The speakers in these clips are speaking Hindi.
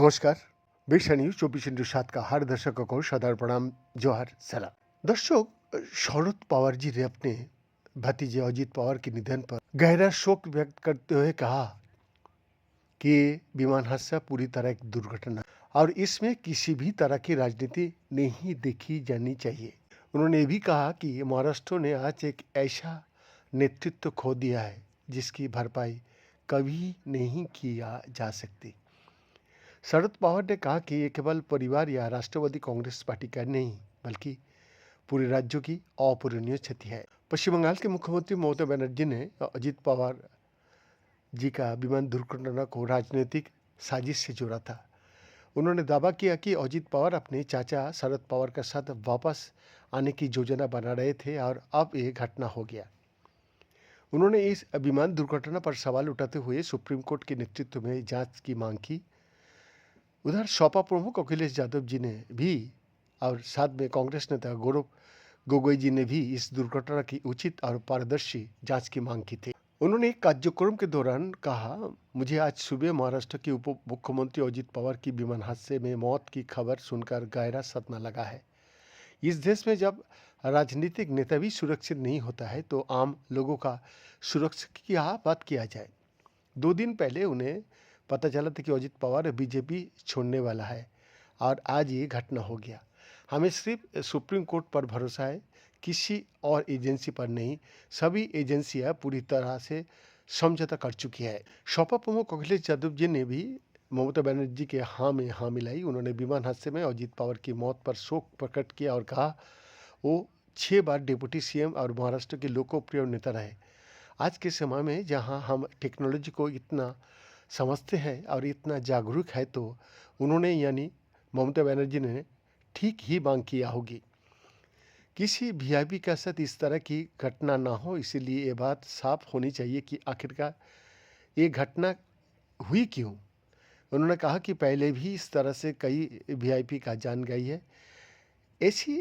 নমস্কার। বেশা নিউজ 24/7 का हर दर्शक को सादर प्रणाम, जोहार, सलाम। दर्शक, शरद पवार जी ने अपने भतीजे अजित पवार के निधन पर गहरा शोक व्यक्त करते हुए कहा कि ये विमान हादसा पूरी तरह एक दुर्घटना और इसमें किसी भी तरह की राजनीति नहीं देखी जानी चाहिए। उन्होंने ये भी कहा कि महाराष्ट्र ने आज एक ऐसा नेतृत्व खो दिया है जिसकी भरपाई कभी नहीं किया जा सकती। शरद पवार ने कहा कि ये केवल परिवार या राष्ट्रवादी कांग्रेस पार्टी का नहीं बल्कि पूरे राज्यों की अपूरणीय क्षति है। पश्चिम बंगाल के मुख्यमंत्री ममता बनर्जी ने अजित पवार जी का विमान दुर्घटना को राजनीतिक साजिश से जोड़ा था। उन्होंने दावा किया कि अजित पवार अपने चाचा शरद पवार के साथ वापस आने की योजना बना रहे थे और अब ये घटना हो गया। उन्होंने इस विमान दुर्घटना पर सवाल उठाते हुए सुप्रीम कोर्ट के नेतृत्व में जांच की मांग की। उधर सपा प्रमुख अखिलेश यादव जी ने भी और साथ में कांग्रेस नेता गौरव गोगोई जी ने भी इस दुर्घटना की उचित और पारदर्शी जांच की मांग की थी। उन्होंने एक कार्यक्रम के दौरान कहा, मुझे आज सुबह महाराष्ट्र के उप मुख्यमंत्री अजित पवार की विमान हादसे में मौत की खबर सुनकर गहरा सदमा लगा है। इस देश में जब राजनीतिक नेता भी सुरक्षित नहीं होता है तो आम लोगों का सुरक्षा की क्या बात किया जाए। 2 दिन पहले उन्हें पता चला था कि अजित पवार बीजेपी छोड़ने वाला है और आज ये घटना हो गया। हमें सिर्फ सुप्रीम कोर्ट पर भरोसा है, किसी और एजेंसी पर नहीं। सभी एजेंसियां पूरी तरह से समझौता कर चुकी है। सपा प्रमुख अखिलेश यादव जी ने भी ममता बनर्जी के हाँ में हाँ मिलाई। उन्होंने विमान हादसे में अजित पवार की मौत पर शोक प्रकट किया और कहा वो 6 बार डिप्टी सीएम और महाराष्ट्र के लोकप्रिय नेता रहे। आज के समय में जहां हम टेक्नोलॉजी को इतना समझते हैं और इतना जागरूक है तो उन्होंने यानी ममता बनर्जी ने ठीक ही मांग किया होगी। किसी वीआईपी के साथ इस तरह की घटना ना हो, इसीलिए ये बात साफ होनी चाहिए कि आखिरकार ये घटना हुई क्यों। उन्होंने कहा कि पहले भी इस तरह से कई वीआईपी का जान गई है। ऐसी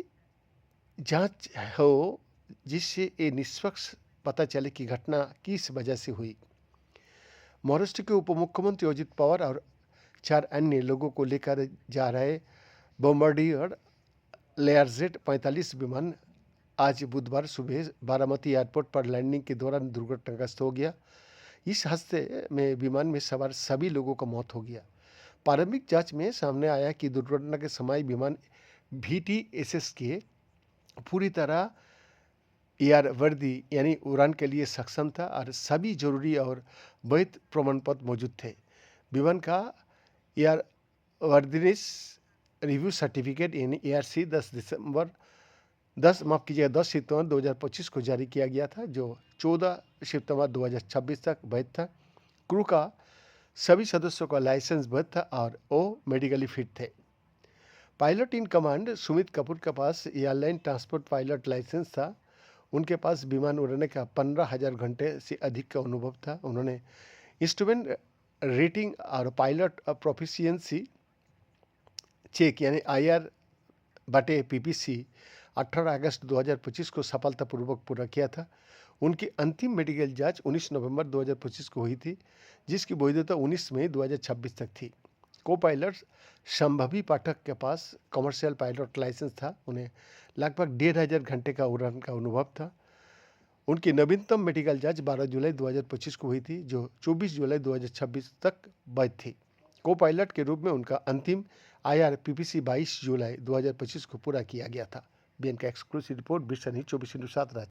जांच हो जिससे ये निष्पक्ष पता चले कि घटना किस वजह से हुई। महाराष्ट्र के उप मुख्यमंत्री अजित पवार और 4 अन्य लोगों को लेकर जा रहे बॉम्बार्डियर लेयरजेट 45 विमान आज बुधवार सुबह बारामती एयरपोर्ट पर लैंडिंग के दौरान दुर्घटनाग्रस्त हो गया। इस हादसे में विमान में सवार सभी लोगों का मौत हो गया। प्रारंभिक जांच में सामने आया कि दुर्घटना के समय विमान VTSS के पूरी तरह एयर वर्दी यानी उड़ान के लिए सक्षम था और सभी जरूरी और वैध प्रमाण पत्र मौजूद थे। विमान का एयर वर्दीनेस रिव्यू सर्टिफिकेट यानी ARC 10 सितंबर 2025 को जारी किया गया था, जो 14 सितंबर 2026 तक वैध था। क्रू का सभी सदस्यों का लाइसेंस वैध था और वो मेडिकली फिट थे। Pilot in command Sumit Kapoor के पास एयरलाइन ट्रांसपोर्ट पायलट लाइसेंस था। उनके पास विमान उड़ाने का 15,000 घंटे से अधिक का अनुभव था। उन्होंने इंस्ट्रूमेंट रेटिंग और पायलट प्रोफिशिएंसी चेक यानी IR/PPC 18 अगस्त 2025 को सफलतापूर्वक पूरा किया था। उनकी अंतिम मेडिकल जांच 19 नवंबर 2025 को हुई थी, जिसकी वैधता 19 मई 2026 तक थी। को पायलट संभवी पाठक के पास कमर्शियल पायलट लाइसेंस था। उन्हें लगभग 1,500 घंटे का उड़ान का अनुभव था। उनकी नवीनतम मेडिकल जांच 12 जुलाई 2025 को हुई थी, जो 24 जुलाई 2026 तक वैध थी। को पायलट के रूप में उनका अंतिम IR/PPC 22 जुलाई 2025 को पूरा किया गया था। BN का एक्सक्लूसिव रिपोर्ट, 24/7 राज्य।